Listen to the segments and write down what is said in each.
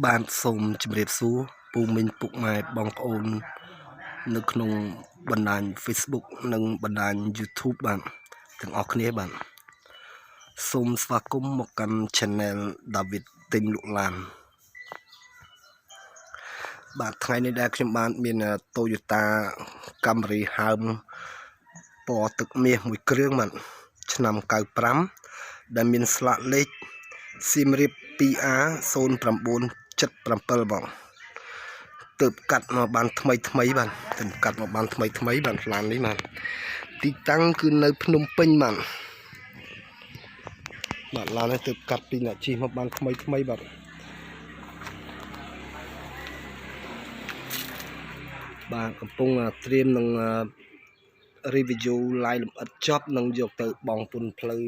បានសូមជម្រាបសួរពូមីងពុកម៉ែបងប្អូននៅក្នុងបណ្ដាញ Facebook និងបណ្ដាញ YouTube បាទទាំងអស់គ្នាបាទសូមស្វាគមន៍មកកាន់ Channel David ទិញលក់ឡានបាទថ្ងៃនេះដែលខ្ញុំបានមាន Toyota Camry ហើមពណ៌ទឹកមាសមួយគ្រឿងបាទឆ្នាំ95ដែលមានស្លាកលេខសៀមរាប 2A0977 បងទើបកាត់មកបានថ្មីបាទទើបកាត់មកបានថ្មីបាទឡាននេះបាទទីតាំងគឺនៅភ្នំពេញបាទឡាននេះទើបកាត់ពីអ្នកជិះមកបានថ្មីបាទបាទកំពុងត្រៀមនឹង review ឡាយលម្អិតចប់នឹងយកទៅបង់ពន្ធផ្លូវ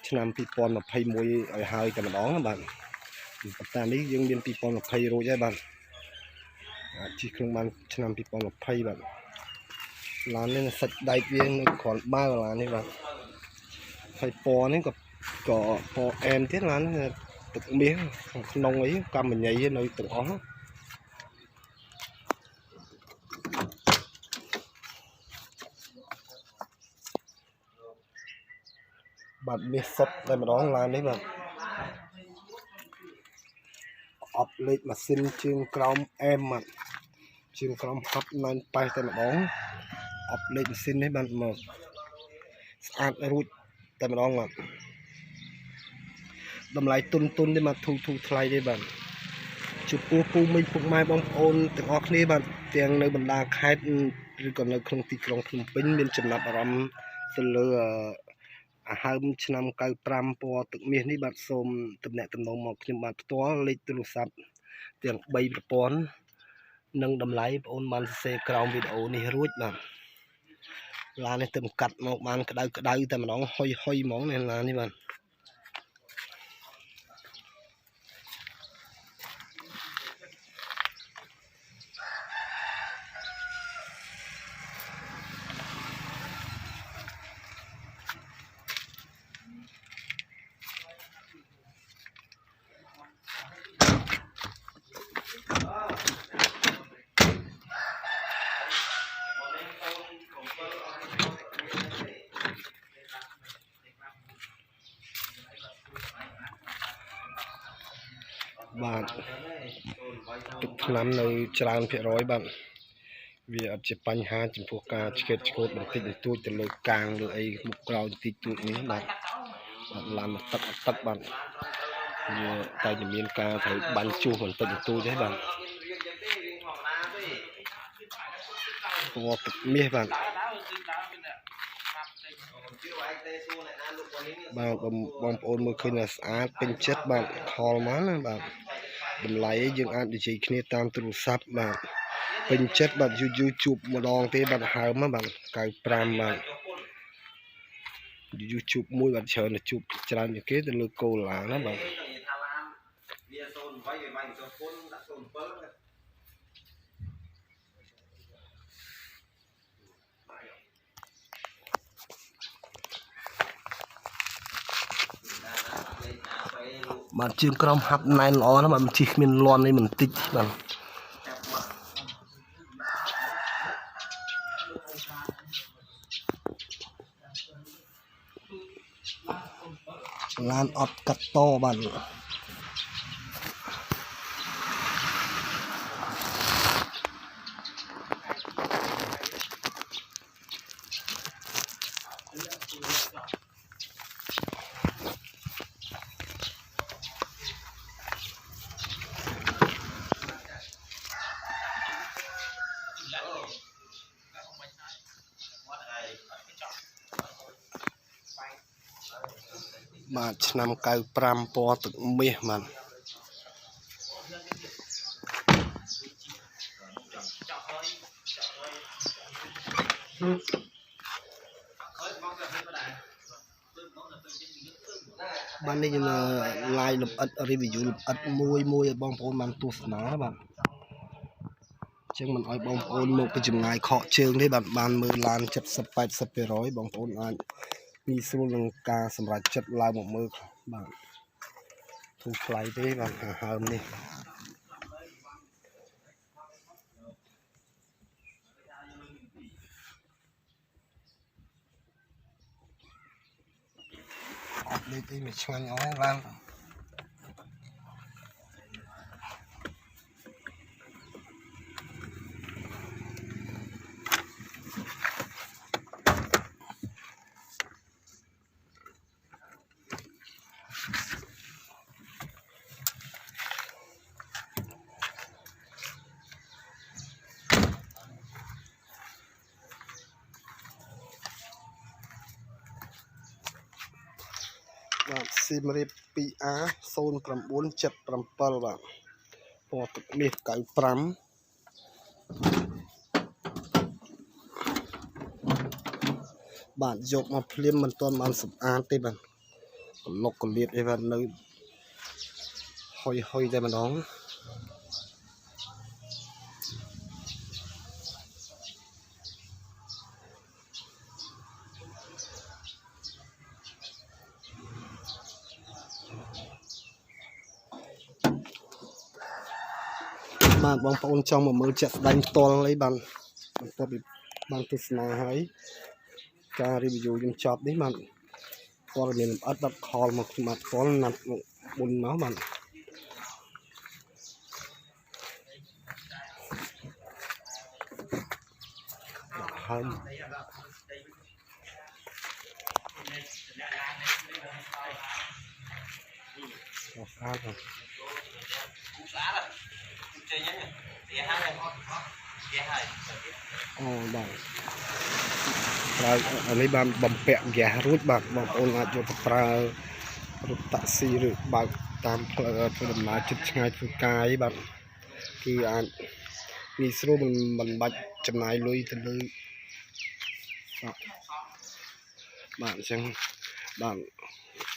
ឆ្នាំ2021ឲ្យហើយតែម្ដងបាទប៉ុន្តែនេះយើងមាន2020រួចហើយបាទអាចជិះក្នុងបានឆ្នាំ2020បាទឡាននេះសាច់ដែកវានៅគ្រាន់បើឡាននេះបាទហើយពណ៌នេះក៏ពណ៌អែមទៀតឡានទឹកមាសខាងក្នុងអីកម្មញីនៅទាំងអស់បាទមាសសុតតែម្ដងឡាននេះបាទអបលេខម៉ាស៊ីនជើងក្រោមអែមបាទជើងក្រោមហប់98តែម្ដងអបលេខម៉ាស៊ីននេះបាទមកស្អាតរួចតែម្ដងបាទតម្លៃទុនទេបាទធូរថ្លៃទេបាទចំពោះពូមីងពុកម៉ែបងប្អូនទាំងអស់គ្នាបាទទាំងនៅបណ្ដាខេត្តឬក៏នៅក្នុងទីក្រុងភ្នំពេញមានចំណាប់អារម្មណ៍ទៅលើហើមឆ្នាំ95ពណ៌ទឹកមាសនេះបាទសូមទំនាក់ទំនងមកខ្ញុំបាទផ្ទាល់លេខទូរស័ព្ទទាំង3ប្រព័ន្ធនិងតម្លៃបងប្អូនបានសរសេរក្រោមវីដេអូនេះរួចបាទឡាននេះទើបកាត់មកបានក្តៅតែម្ដងហុយហ្មងនេះឡាននេះបាទបាទទឹកថ្នាំនៅច្រើនភាគរយបាទវាអត់ជាបញ្ហាចំពោះការឆ្កេតឆ្កូតបន្តិចបន្តួចទៅលើកាងលើអីមុខក្រោយបន្តិចតួចនេះបាទឡានទឹកបាទវាតែមានការត្រូវបាញ់ជួសបន្តិចបន្តួចទេបាទពណ៌ទឹកមាសបាទបងប្អូនមើលឃើញថាស្អាតពេញចិត្តបាទខលមកណាបាទតម្លៃយើងអាចនិយាយគ្នាតាមទូរស័ព្ទបាទពេញចិត្តបាទយូរជួបម្ដងទេបាទហើមបាទ95បាទយូរជួបមួយបាទច្រើនទៅជួបច្រើនជាងគេទៅលើគោលឡានណាបាទបាទជើងក្រោមហាប់ណែនល្អណាស់បាទជិះគ្មានលន់នេះមិនតិចបាទឡានអត់កាត់តបាទបាទឆ្នាំ95ពណ៌ទឹកមាសបាទបាននេះយើងឡាយលម្អិត review លម្អិតមួយឲ្យបងប្អូនបានទស្សនាបាទចឹងមិនឲ្យបងប្អូនមកពីចម្ងាយខកជើងទេបាទបានមើលឡាន 70-80% បងប្អូនអាចងាយស្រួលនឹងការសម្រេចចិត្តឡើងមកមើលបាទធូរថ្លៃទេបាទហើមនេះ លេខអីមិនឆ្ងាញ់អស់ឡើងបាទស៊ីមរៀប 2A 0977បាទពណ៌ទឹកមាស95បាទយកមកភ្លាមមិនទាន់បានសម្អាតទេបាទកលុកកលៀតអីបាទនៅហុយតែម្ដងបាទបងប្អូនចង់មកមើលជាក់ស្ដែងផ្ទាល់អីបាទបន្ទាប់ពីបានទស្សនាហើយការ review យើងចប់នេះបាទព័ត៌មានលម្អិតបាត់ខលមកបាទផ្ទាល់ណាត់មកមុនមកបាទហើយស្អាតបាទអូបាទប្រើអានេះបានបំពាក់ហ្គាសរួចបាទបងប្អូនអាចយកទៅប្រើរថតាក់ស៊ីឬបើកតាមផ្លូវធ្វើដំណើរជិតឆ្ងាយធ្វើការអីបាទគឺអាចងាយស្រួលមិនបាច់ចំណាយលុយទៅលើបាទអញ្ចឹងបាទ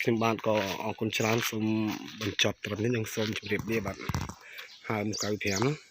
ខ្ញុំបាទក៏អរគុណច្រើនសូមបញ្ចប់ត្រឹមនេះនិងសូមជម្រាបលាបាទហើយ95